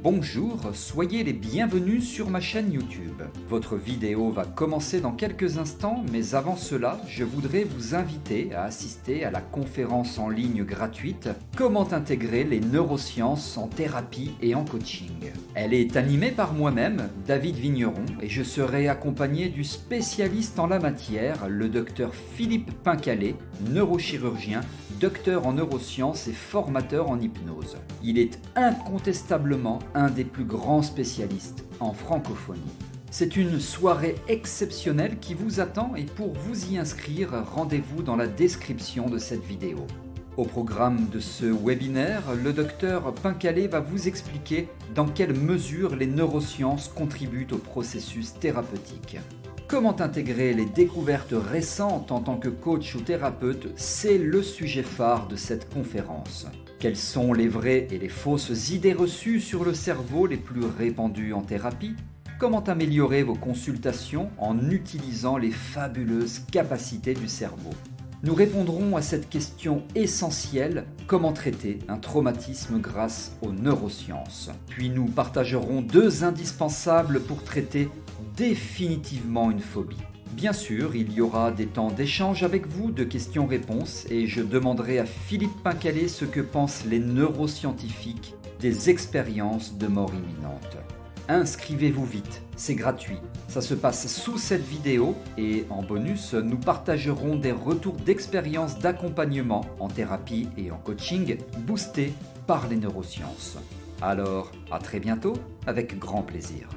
Bonjour, soyez les bienvenus sur ma chaîne YouTube. Votre vidéo va commencer dans quelques instants, mais avant cela, je voudrais vous inviter à assister à la conférence en ligne gratuite « Comment intégrer les neurosciences en thérapie et en coaching ». Elle est animée par moi-même, David Vigneron, et je serai accompagné du spécialiste en la matière, le docteur Philippe Pincalé, neurochirurgien, docteur en neurosciences et formateur en hypnose. Il est incontestablement un des plus grands spécialistes en francophonie. C'est une soirée exceptionnelle qui vous attend et pour vous y inscrire, rendez-vous dans la description de cette vidéo. Au programme de ce webinaire, le docteur Pincalé va vous expliquer dans quelle mesure les neurosciences contribuent au processus thérapeutique. Comment intégrer les découvertes récentes en tant que coach ou thérapeute, c'est le sujet phare de cette conférence. Quelles sont les vraies et les fausses idées reçues sur le cerveau les plus répandues en thérapie? Comment améliorer vos consultations en utilisant les fabuleuses capacités du cerveau? Nous répondrons à cette question essentielle, comment traiter un traumatisme grâce aux neurosciences. Puis nous partagerons deux indispensables pour traiter définitivement une phobie. Bien sûr, il y aura des temps d'échange avec vous, de questions-réponses, et je demanderai à Philippe Pincalé ce que pensent les neuroscientifiques des expériences de mort imminente. Inscrivez-vous vite, c'est gratuit. Ça se passe sous cette vidéo et en bonus, nous partagerons des retours d'expérience d'accompagnement en thérapie et en coaching boostés par les neurosciences. Alors, à très bientôt, avec grand plaisir.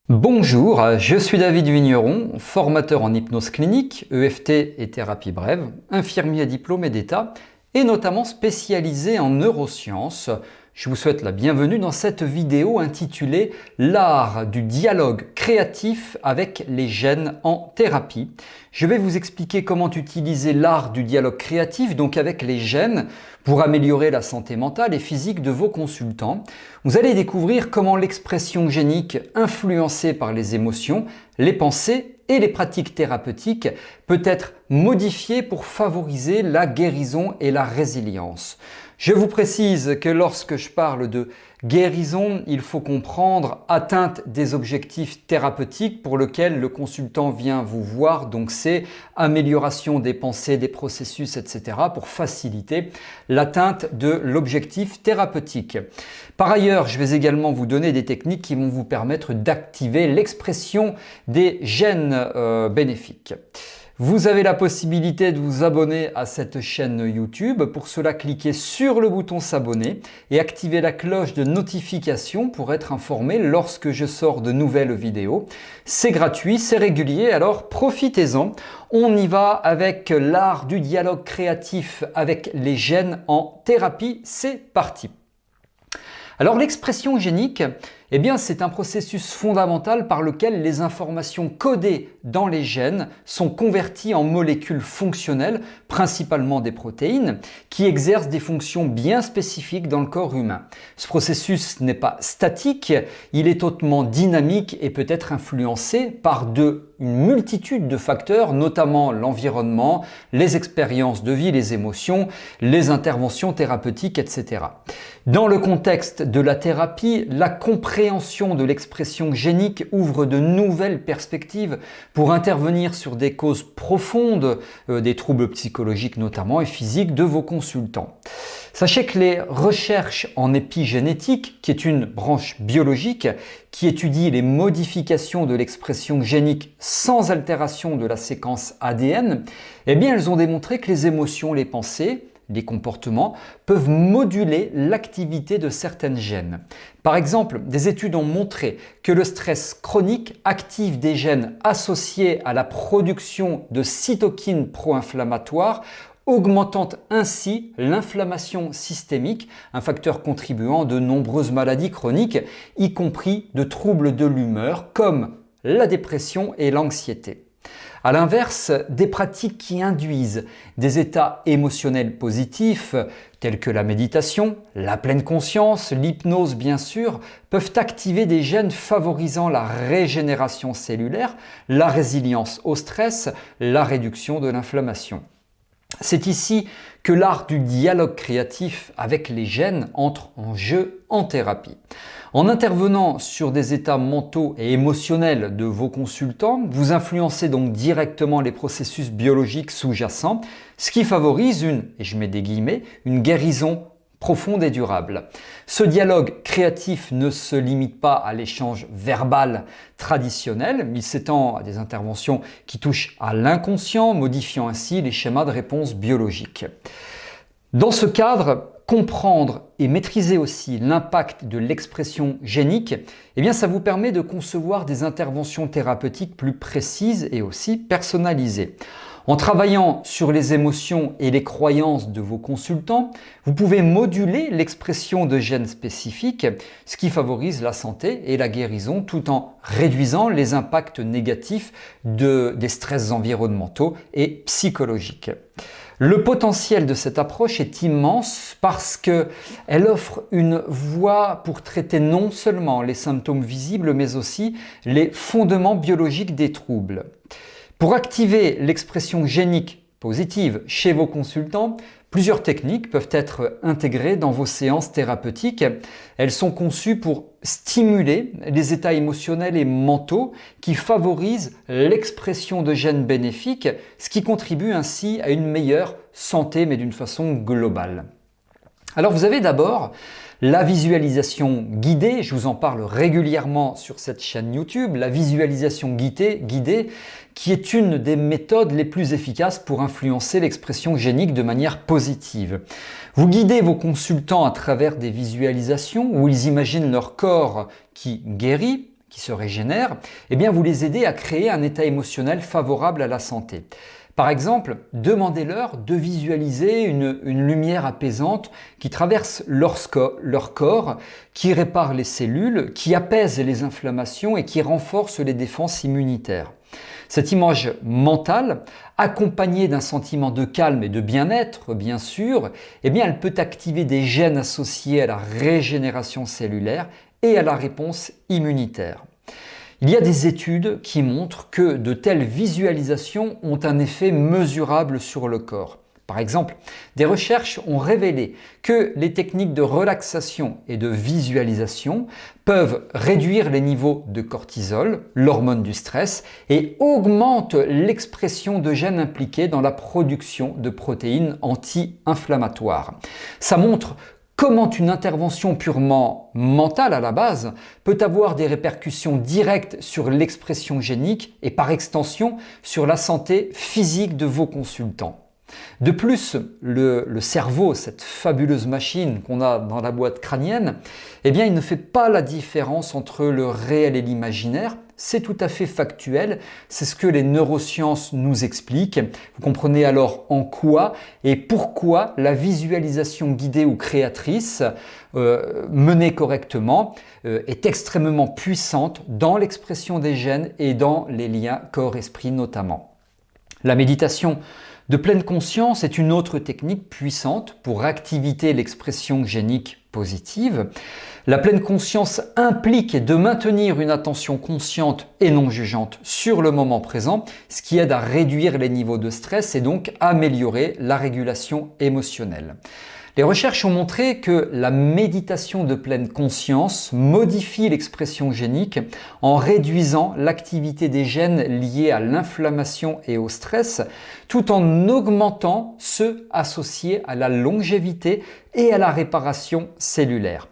Bonjour, je suis David Vigneron, formateur en hypnose clinique, EFT et thérapie brève, infirmier diplômé d'État et notamment spécialisé en neurosciences. Je vous souhaite la bienvenue dans cette vidéo intitulée « L'art du dialogue créatif avec les gènes en thérapie ». Je vais vous expliquer comment utiliser l'art du dialogue créatif, donc avec les gènes, pour améliorer la santé mentale et physique de vos consultants. Vous allez découvrir comment l'expression génique influencée par les émotions, les pensées et les pratiques thérapeutiques peut être modifiée pour favoriser la guérison et la résilience. Je vous précise que lorsque je parle de guérison, il faut comprendre atteinte des objectifs thérapeutiques pour lesquels le consultant vient vous voir. Donc c'est amélioration des pensées, des processus, etc. pour faciliter l'atteinte de l'objectif thérapeutique. Par ailleurs, je vais également vous donner des techniques qui vont vous permettre d'activer l'expression des gènes bénéfiques. Vous avez la possibilité de vous abonner à cette chaîne YouTube. Pour cela, cliquez sur le bouton s'abonner et activez la cloche de notification pour être informé lorsque je sors de nouvelles vidéos. C'est gratuit, c'est régulier, alors profitez-en. On y va avec l'art du dialogue créatif avec les gènes en thérapie. C'est parti. Alors l'expression génique, c'est un processus fondamental par lequel les informations codées dans les gènes sont converties en molécules fonctionnelles, principalement des protéines, qui exercent des fonctions bien spécifiques dans le corps humain. Ce processus n'est pas statique, il est hautement dynamique et peut être influencé par une multitude de facteurs, notamment l'environnement, les expériences de vie, les émotions, les interventions thérapeutiques, etc. Dans le contexte de la thérapie, la compréhension de l'expression génique ouvre de nouvelles perspectives pour intervenir sur des causes profondes, des troubles psychologiques notamment et physiques de vos consultants. Sachez que les recherches en épigénétique, qui est une branche biologique qui étudie les modifications de l'expression génique sans altération de la séquence ADN, elles ont démontré que les émotions, les pensées, les comportements peuvent moduler l'activité de certaines gènes. Par exemple, des études ont montré que le stress chronique active des gènes associés à la production de cytokines pro-inflammatoires, augmentant ainsi l'inflammation systémique, un facteur contribuant à de nombreuses maladies chroniques, y compris de troubles de l'humeur comme la dépression et l'anxiété. A l'inverse, des pratiques qui induisent des états émotionnels positifs, tels que la méditation, la pleine conscience, l'hypnose bien sûr, peuvent activer des gènes favorisant la régénération cellulaire, la résilience au stress, la réduction de l'inflammation. C'est ici que l'art du dialogue créatif avec les gènes entre en jeu en thérapie. En intervenant sur des états mentaux et émotionnels de vos consultants, vous influencez donc directement les processus biologiques sous-jacents, ce qui favorise et je mets des guillemets, une guérison profonde et durable. Ce dialogue créatif ne se limite pas à l'échange verbal traditionnel, il s'étend à des interventions qui touchent à l'inconscient, modifiant ainsi les schémas de réponse biologiques. Dans ce cadre, comprendre et maîtriser aussi l'impact de l'expression génique, eh bien ça vous permet de concevoir des interventions thérapeutiques plus précises et aussi personnalisées. En travaillant sur les émotions et les croyances de vos consultants, vous pouvez moduler l'expression de gènes spécifiques, ce qui favorise la santé et la guérison tout en réduisant les impacts négatifs des stress environnementaux et psychologiques. Le potentiel de cette approche est immense parce qu'elle offre une voie pour traiter non seulement les symptômes visibles mais aussi les fondements biologiques des troubles. Pour activer l'expression génique positive chez vos consultants, plusieurs techniques peuvent être intégrées dans vos séances thérapeutiques. Elles sont conçues pour stimuler les états émotionnels et mentaux qui favorisent l'expression de gènes bénéfiques, ce qui contribue ainsi à une meilleure santé, mais d'une façon globale. Alors vous avez d'abord la visualisation guidée, je vous en parle régulièrement sur cette chaîne YouTube, la visualisation guidée qui est une des méthodes les plus efficaces pour influencer l'expression génique de manière positive. Vous guidez vos consultants à travers des visualisations où ils imaginent leur corps qui guérit, qui se régénère, et bien vous les aidez à créer un état émotionnel favorable à la santé. Par exemple, demandez-leur de visualiser une lumière apaisante qui traverse leur corps, qui répare les cellules, qui apaise les inflammations et qui renforce les défenses immunitaires. Cette image mentale, accompagnée d'un sentiment de calme et de bien-être, bien sûr, eh bien, elle peut activer des gènes associés à la régénération cellulaire et à la réponse immunitaire. Il y a des études qui montrent que de telles visualisations ont un effet mesurable sur le corps. Par exemple, des recherches ont révélé que les techniques de relaxation et de visualisation peuvent réduire les niveaux de cortisol, l'hormone du stress, et augmentent l'expression de gènes impliqués dans la production de protéines anti-inflammatoires. Ça montre comment une intervention purement mentale à la base peut avoir des répercussions directes sur l'expression génique et par extension sur la santé physique de vos consultants. De plus, le cerveau, cette fabuleuse machine qu'on a dans la boîte crânienne, eh bien, il ne fait pas la différence entre le réel et l'imaginaire. C'est tout à fait factuel, c'est ce que les neurosciences nous expliquent. Vous comprenez alors en quoi et pourquoi la visualisation guidée ou créatrice, menée correctement, est extrêmement puissante dans l'expression des gènes et dans les liens corps-esprit notamment. La méditation de pleine conscience est une autre technique puissante pour activer l'expression génique positive. La pleine conscience implique de maintenir une attention consciente et non jugeante sur le moment présent, ce qui aide à réduire les niveaux de stress et donc améliorer la régulation émotionnelle. Les recherches ont montré que la méditation de pleine conscience modifie l'expression génique en réduisant l'activité des gènes liés à l'inflammation et au stress, tout en augmentant ceux associés à la longévité et à la réparation cellulaire.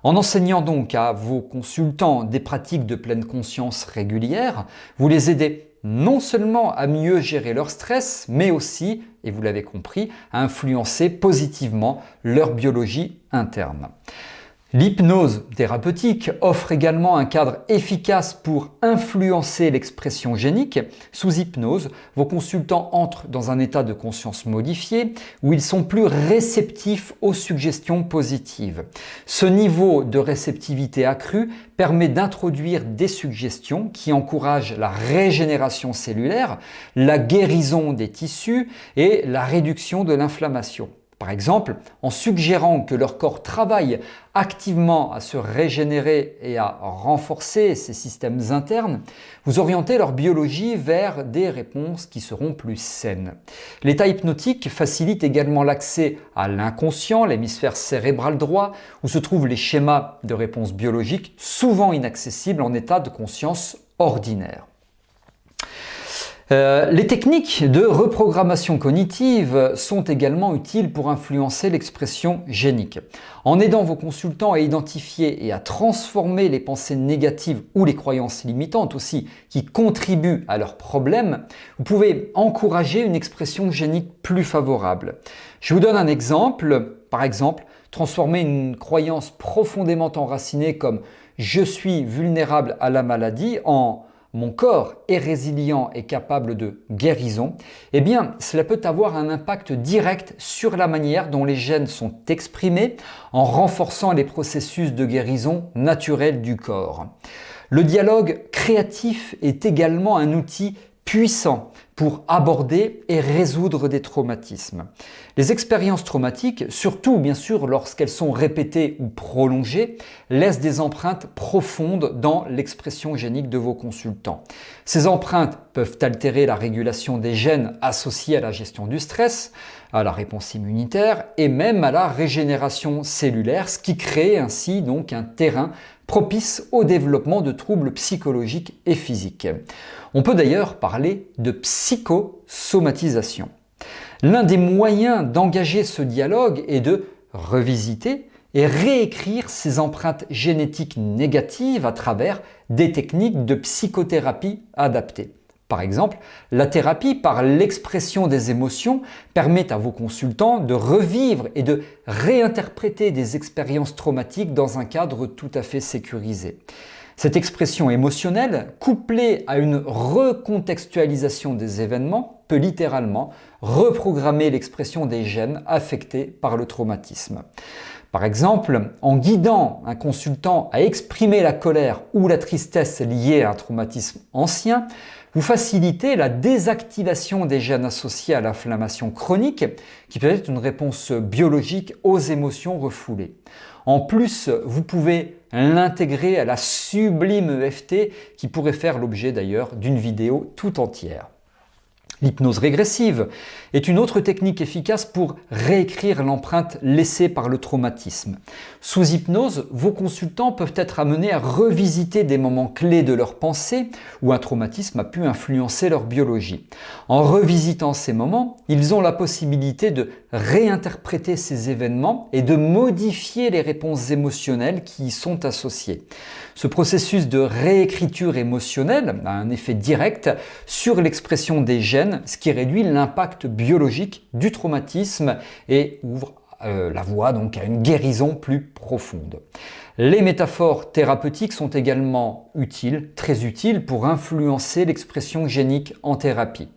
En enseignant donc à vos consultants des pratiques de pleine conscience régulières, vous les aidez non seulement à mieux gérer leur stress, mais aussi, et vous l'avez compris, à influencer positivement leur biologie interne. L'hypnose thérapeutique offre également un cadre efficace pour influencer l'expression génique. Sous hypnose, vos consultants entrent dans un état de conscience modifié où ils sont plus réceptifs aux suggestions positives. Ce niveau de réceptivité accrue permet d'introduire des suggestions qui encouragent la régénération cellulaire, la guérison des tissus et la réduction de l'inflammation. Par exemple, en suggérant que leur corps travaille activement à se régénérer et à renforcer ses systèmes internes, vous orientez leur biologie vers des réponses qui seront plus saines. L'état hypnotique facilite également l'accès à l'inconscient, l'hémisphère cérébral droit, où se trouvent les schémas de réponse biologiques souvent inaccessibles en état de conscience ordinaire. Les techniques de reprogrammation cognitive sont également utiles pour influencer l'expression génique. En aidant vos consultants à identifier et à transformer les pensées négatives ou les croyances limitantes aussi qui contribuent à leurs problèmes, vous pouvez encourager une expression génique plus favorable. Je vous donne un exemple. Par exemple, transformer une croyance profondément enracinée comme « je suis vulnérable à la maladie » en mon corps est résilient et capable de guérison, eh bien, cela peut avoir un impact direct sur la manière dont les gènes sont exprimés en renforçant les processus de guérison naturels du corps. Le dialogue créatif est également un outil puissant pour aborder et résoudre des traumatismes. Les expériences traumatiques, surtout bien sûr lorsqu'elles sont répétées ou prolongées, laissent des empreintes profondes dans l'expression génique de vos consultants. Ces empreintes peuvent altérer la régulation des gènes associés à la gestion du stress, à la réponse immunitaire et même à la régénération cellulaire, ce qui crée ainsi donc un terrain propice au développement de troubles psychologiques et physiques. On peut d'ailleurs parler de psychosomatisation. L'un des moyens d'engager ce dialogue est de revisiter et réécrire ces empreintes génétiques négatives à travers des techniques de psychothérapie adaptées. Par exemple, la thérapie par l'expression des émotions permet à vos consultants de revivre et de réinterpréter des expériences traumatiques dans un cadre tout à fait sécurisé. Cette expression émotionnelle, couplée à une recontextualisation des événements, peut littéralement reprogrammer l'expression des gènes affectés par le traumatisme. Par exemple, en guidant un consultant à exprimer la colère ou la tristesse liée à un traumatisme ancien, vous facilitez la désactivation des gènes associés à l'inflammation chronique, qui peut être une réponse biologique aux émotions refoulées. En plus, vous pouvez l'intégrer à la sublime EFT, qui pourrait faire l'objet d'ailleurs d'une vidéo tout entière. L'hypnose régressive est une autre technique efficace pour réécrire l'empreinte laissée par le traumatisme. Sous hypnose, vos consultants peuvent être amenés à revisiter des moments clés de leur pensée où un traumatisme a pu influencer leur biologie. En revisitant ces moments, ils ont la possibilité de réinterpréter ces événements et de modifier les réponses émotionnelles qui y sont associées. Ce processus de réécriture émotionnelle a un effet direct sur l'expression des gènes, ce qui réduit l'impact biologique du traumatisme et ouvre la voie donc à une guérison plus profonde. Les métaphores thérapeutiques sont également utiles, très utiles pour influencer l'expression génique en thérapie.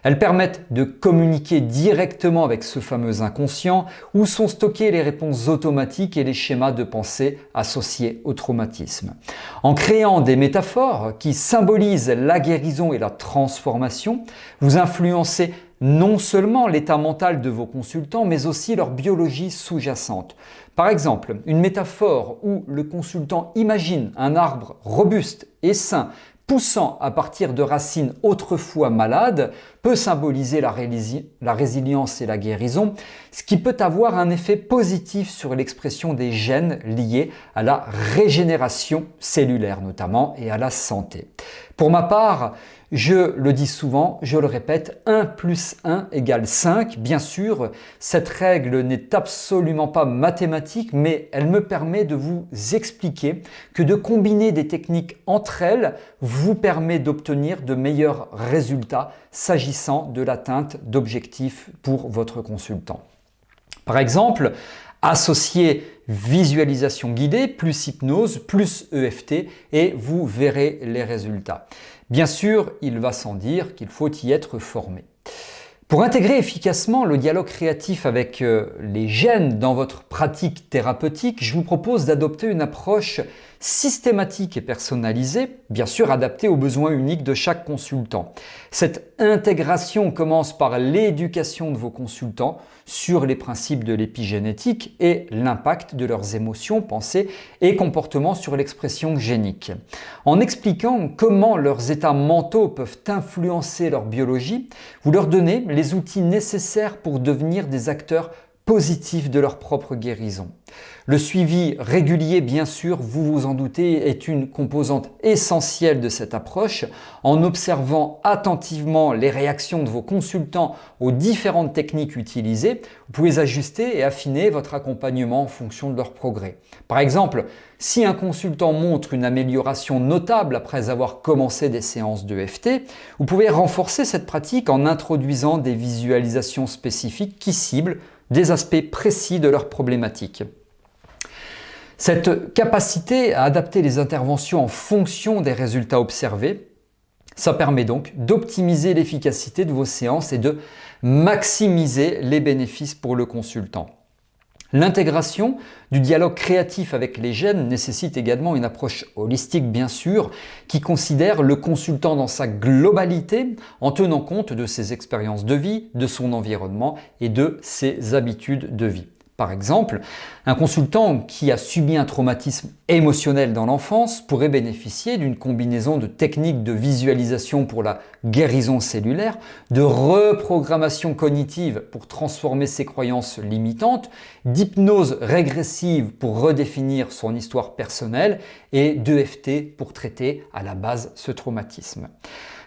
Elles permettent de communiquer directement avec ce fameux inconscient où sont stockées les réponses automatiques et les schémas de pensée associés au traumatisme. En créant des métaphores qui symbolisent la guérison et la transformation, vous influencez non seulement l'état mental de vos consultants, mais aussi leur biologie sous-jacente. Par exemple, une métaphore où le consultant imagine un arbre robuste et sain poussant à partir de racines autrefois malades peut symboliser la résilience et la guérison, ce qui peut avoir un effet positif sur l'expression des gènes liés à la régénération cellulaire notamment et à la santé. Pour ma part, je le dis souvent, je le répète, 1 + 1 = 5. Bien sûr, cette règle n'est absolument pas mathématique, mais elle me permet de vous expliquer que de combiner des techniques entre elles vous permet d'obtenir de meilleurs résultats s'agissant de l'atteinte d'objectifs pour votre consultant. Par exemple, associez visualisation guidée plus hypnose plus EFT et vous verrez les résultats. Bien sûr, il va sans dire qu'il faut y être formé. Pour intégrer efficacement le dialogue créatif avec les gènes dans votre pratique thérapeutique, je vous propose d'adopter une approche systématique et personnalisée, bien sûr adaptée aux besoins uniques de chaque consultant. Cette intégration commence par l'éducation de vos consultants sur les principes de l'épigénétique et l'impact de leurs émotions, pensées et comportements sur l'expression génique. En expliquant comment leurs états mentaux peuvent influencer leur biologie, vous leur donnez les outils nécessaires pour devenir des acteurs positifs de leur propre guérison. Le suivi régulier, bien sûr, vous vous en doutez, est une composante essentielle de cette approche. En observant attentivement les réactions de vos consultants aux différentes techniques utilisées, vous pouvez ajuster et affiner votre accompagnement en fonction de leur progrès. Par exemple, si un consultant montre une amélioration notable après avoir commencé des séances d'EFT, vous pouvez renforcer cette pratique en introduisant des visualisations spécifiques qui ciblent des aspects précis de leur problématique. Cette capacité à adapter les interventions en fonction des résultats observés, ça permet donc d'optimiser l'efficacité de vos séances et de maximiser les bénéfices pour le consultant. L'intégration du dialogue créatif avec les gènes nécessite également une approche holistique, bien sûr, qui considère le consultant dans sa globalité en tenant compte de ses expériences de vie, de son environnement et de ses habitudes de vie. Par exemple, un consultant qui a subi un traumatisme émotionnel dans l'enfance pourrait bénéficier d'une combinaison de techniques de visualisation pour la guérison cellulaire, de reprogrammation cognitive pour transformer ses croyances limitantes, d'hypnose régressive pour redéfinir son histoire personnelle et d'EFT pour traiter à la base ce traumatisme.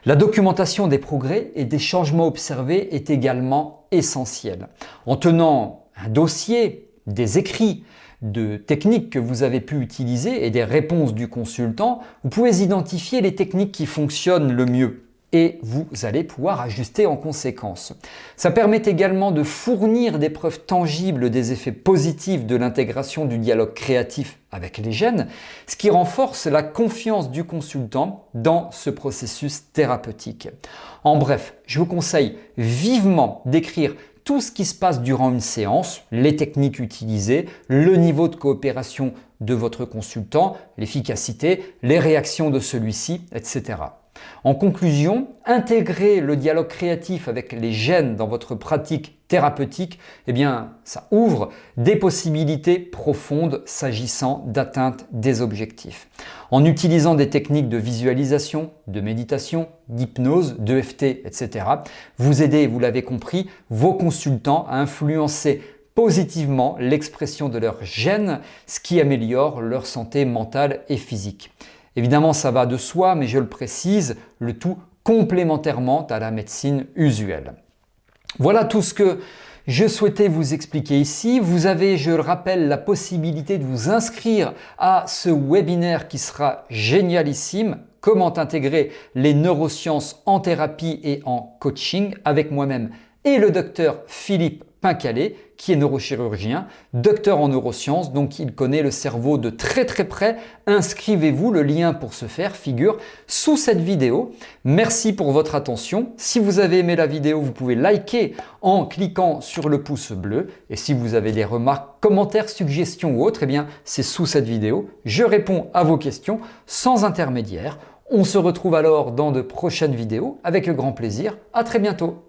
La documentation des progrès et des changements observés est également essentielle. En tenant un dossier, des écrits, de techniques que vous avez pu utiliser et des réponses du consultant, vous pouvez identifier les techniques qui fonctionnent le mieux et vous allez pouvoir ajuster en conséquence. Ça permet également de fournir des preuves tangibles des effets positifs de l'intégration du dialogue créatif avec les gènes, ce qui renforce la confiance du consultant dans ce processus thérapeutique. En bref, je vous conseille vivement d'écrire tout ce qui se passe durant une séance, les techniques utilisées, le niveau de coopération de votre consultant, l'efficacité, les réactions de celui-ci, etc. En conclusion, intégrer le dialogue créatif avec les gènes dans votre pratique thérapeutique, ça ouvre des possibilités profondes s'agissant d'atteinte des objectifs. En utilisant des techniques de visualisation, de méditation, d'hypnose, d'EFT, etc., vous aidez, vous l'avez compris, vos consultants à influencer positivement l'expression de leurs gènes, ce qui améliore leur santé mentale et physique. Évidemment, ça va de soi, mais je le précise, le tout complémentairement à la médecine usuelle. Voilà tout ce que je souhaitais vous expliquer ici. Vous avez, je le rappelle, la possibilité de vous inscrire à ce webinaire qui sera génialissime. Comment intégrer les neurosciences en thérapie et en coaching avec moi-même et le docteur Philippe Pincalé, qui est neurochirurgien, docteur en neurosciences, donc il connaît le cerveau de très près. Inscrivez-vous, le lien pour ce faire figure sous cette vidéo. Merci pour votre attention. Si vous avez aimé la vidéo, vous pouvez liker en cliquant sur le pouce bleu. Et si vous avez des remarques, commentaires, suggestions ou autres, c'est sous cette vidéo. Je réponds à vos questions sans intermédiaire. On se retrouve alors dans de prochaines vidéos avec grand plaisir. À très bientôt.